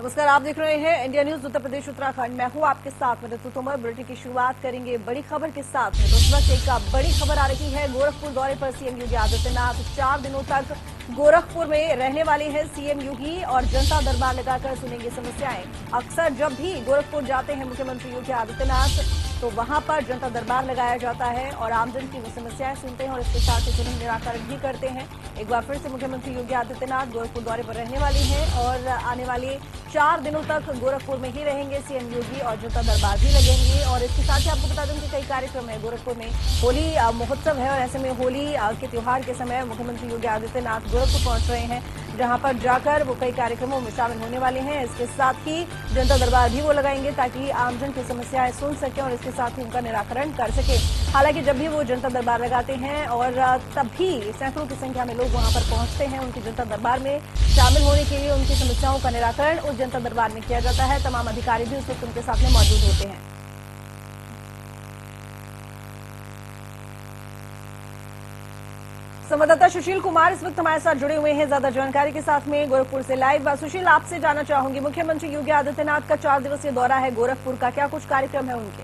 नमस्कार, आप देख रहे हैं इंडिया न्यूज उत्तर प्रदेश उत्तराखंड। मैं हूं आपके साथ में तोमर। बुलेटिन की शुरुआत करेंगे बड़ी खबर के साथ में। तो इस वक्त एक बड़ी खबर आ रही है। गोरखपुर दौरे पर सीएम योगी आदित्यनाथ 4 दिनों तक गोरखपुर में रहने वाले हैं सीएम योगी और जनता दरबार लगाकर सुनेंगे समस्याएं। अक्सर जब भी गोरखपुर जाते हैं मुख्यमंत्री योगी आदित्यनाथ तो वहां पर जनता दरबार लगाया जाता है और आमजन की वो समस्याएं सुनते हैं और इसके साथ ही उन्हें निराकरण भी करते हैं। एक बार फिर से मुख्यमंत्री योगी आदित्यनाथ गोरखपुर दौरे पर रहने वाले हैं और आने वाले 4 दिनों तक गोरखपुर में ही रहेंगे सीएम योगी और जनता दरबार भी लगेंगे। और इसके साथ ही आपको बता दूं कि कई कार्यक्रम है गोरखपुर में। होली महोत्सव है और ऐसे में होली के त्योहार के समय मुख्यमंत्री योगी आदित्यनाथ गोरखपुर पहुंच रहे हैं, जहां पर जाकर वो कई कार्यक्रमों में शामिल होने वाले हैं। इसके साथ ही जनता दरबार भी वो लगाएंगे ताकि आमजन की समस्याएं सुन सके और इसके साथ ही उनका निराकरण कर सके। हालांकि जब भी वो जनता दरबार लगाते हैं और तब भी सैकड़ों की संख्या में लोग वहां पर पहुंचते हैं उनकी जनता दरबार में शामिल होने के लिए। उनकी समस्याओं का निराकरण उस जनता दरबार में किया जाता है। तमाम अधिकारी भी उस वक्त उनके साथ में मौजूद होते हैं। संवाददाता सुशील कुमार इस वक्त हमारे साथ जुड़े हुए हैं ज्यादा जानकारी के साथ में गोरखपुर से लाइव। सुशील, आपसे जानना चाहूंगी, मुख्यमंत्री योगी आदित्यनाथ का 4 दिवसीय दौरा है गोरखपुर का, क्या कुछ कार्यक्रम है उनके?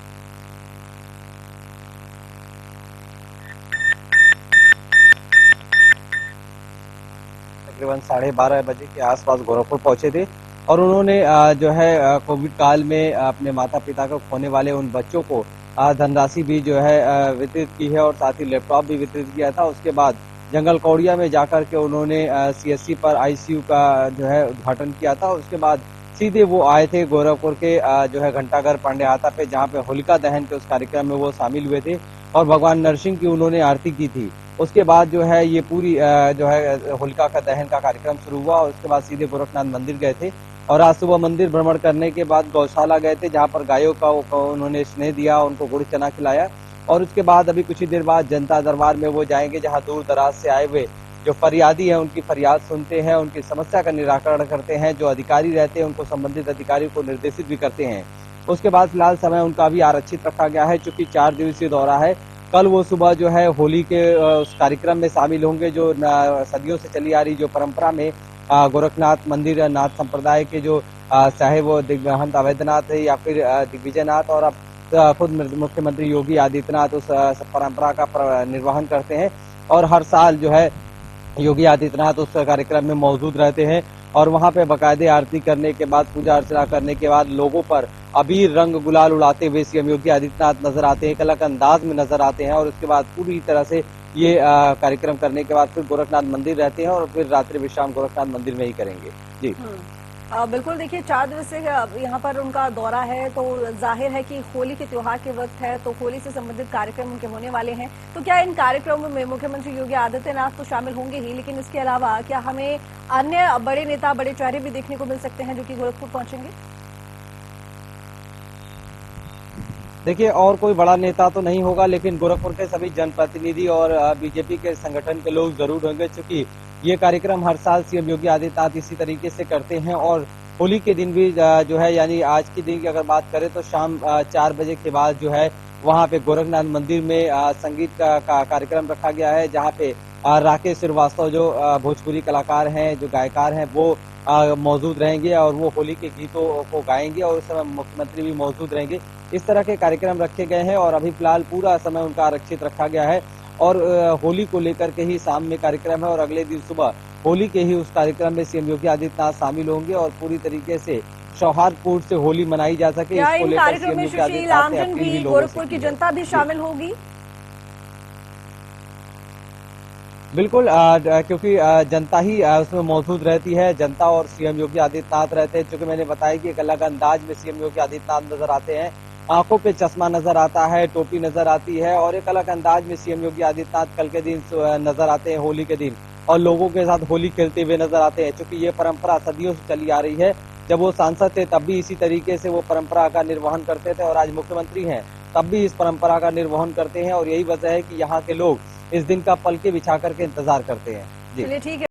तकरीबन 12:30 बजे के आसपास गोरखपुर पहुंचे थे और उन्होंने जो है कोविड काल में अपने माता पिता को खोने वाले उन बच्चों को धनराशि भी जो है वितरित की है और साथ ही लैपटॉप भी वितरित किया था। उसके बाद जंगल कौड़िया में जाकर के उन्होंने सीएससी पर आईसीयू का जो है उद्घाटन किया था। उसके बाद सीधे वो आए थे गोरखपुर के जो है घंटाघर पांडेहाता पे, जहाँ पे होलिका दहन के उस कार्यक्रम में वो शामिल हुए थे और भगवान नरसिंह की उन्होंने आरती की थी। उसके बाद जो है ये पूरी जो है होलिका का दहन का कार्यक्रम शुरू हुआ और उसके बाद सीधे गोरखनाथ मंदिर गए थे और आज सुबह मंदिर भ्रमण करने के बाद गौशाला गए थे, जहाँ पर गायों का उन्होंने स्नेह दिया, उनको गुड़ चना खिलाया और उसके बाद अभी कुछ ही देर बाद जनता दरबार में वो जाएंगे, जहाँ दूर दराज से आए हुए जो फरियादी है उनकी फरियाद सुनते हैं, उनकी समस्या का निराकरण करते हैं। जो अधिकारी रहते हैं उनको संबंधित अधिकारियों को निर्देशित भी करते हैं। उसके बाद फिलहाल समय उनका भी आरक्षित रखा गया है, चूंकि 4 दिवसीय दौरा है। कल वो सुबह जो है होली के उस कार्यक्रम में शामिल होंगे, जो सदियों से चली आ रही जो परंपरा में गोरखनाथ मंदिर नाथ संप्रदाय के जो चाहे वो महंत अवैधनाथ है या फिर दिग्विजयनाथ और अब खुद मुख्यमंत्री योगी आदित्यनाथ उस परंपरा का निर्वहन करते हैं और हर साल जो है योगी आदित्यनाथ उस कार्यक्रम में मौजूद रहते हैं और वहां पे बाकायदे आरती करने के बाद पूजा अर्चना करने के बाद लोगों पर अबीर रंग गुलाल उड़ाते हुए सीएम योगी आदित्यनाथ नजर आते हैं, एक अलग अंदाज में नजर आते हैं और उसके बाद पूरी तरह से ये कार्यक्रम करने के बाद फिर गोरखनाथ मंदिर रहते हैं और फिर रात्रि विश्राम गोरखनाथ मंदिर में ही करेंगे। जी बिल्कुल, देखिए 4 दिवसीय यहाँ पर उनका दौरा है तो जाहिर है कि होली के त्योहार के वक्त है तो होली से संबंधित कार्यक्रम उनके होने वाले हैं। तो क्या इन कार्यक्रमों में मुख्यमंत्री योगी आदित्यनाथ तो शामिल होंगे ही, लेकिन इसके अलावा क्या हमें अन्य बड़े नेता बड़े चेहरे भी देखने को मिल सकते हैं जो कि गोरखपुर पहुंचेंगे? देखिए, और कोई बड़ा नेता तो नहीं होगा, लेकिन गोरखपुर के सभी जनप्रतिनिधि और बीजेपी के संगठन के लोग जरूर होंगे, क्योंकि ये कार्यक्रम हर साल सीएम योगी आदित्यनाथ इसी तरीके से करते हैं। और होली के दिन भी जो है यानी आज के दिन की अगर बात करें तो शाम 4 बजे के बाद जो है वहाँ पे गोरखनाथ मंदिर में संगीत का कार्यक्रम रखा गया है, जहाँ पे राकेश श्रीवास्तव जो भोजपुरी कलाकार हैं, जो गायकार हैं, वो मौजूद रहेंगे और वो होली के गीतों को गाएंगे और उस समय मुख्यमंत्री भी मौजूद रहेंगे। इस तरह के कार्यक्रम रखे गए हैं और अभी फिलहाल पूरा समय उनका आरक्षित रखा गया है और होली को लेकर के ही शाम में कार्यक्रम है और अगले दिन सुबह होली के ही उस कार्यक्रम में सीएम योगी आदित्यनाथ शामिल होंगे और पूरी तरीके से सौहार्दपूर्ण से होली मनाई जा सके। क्या इन कार्यक्रम में सुशील आमजन भी, गोरखपुर की जनता भी शामिल होगी? बिल्कुल, क्योंकि जनता ही उसमें मौजूद रहती है, जनता और सीएम योगी आदित्यनाथ रहते हैं। चूंकि मैंने बताया कि एक अलग अंदाज में सीएम योगी आदित्यनाथ नजर आते हैं, आंखों पे चश्मा नजर आता है, टोपी नजर आती है और एक अलग अंदाज में सीएम योगी आदित्यनाथ कल के दिन नजर आते हैं होली के दिन और लोगों के साथ होली खेलते हुए नजर आते हैं। क्योंकि ये परंपरा सदियों से चली आ रही है, जब वो सांसद थे तब भी इसी तरीके से वो परंपरा का निर्वहन करते थे और आज मुख्यमंत्री हैं तब भी इस परंपरा का निर्वहन करते हैं और यही वजह है कि यहाँ के लोग इस दिन का पलके बिछा करके इंतजार करते हैं। जी, चलिए ठीक है।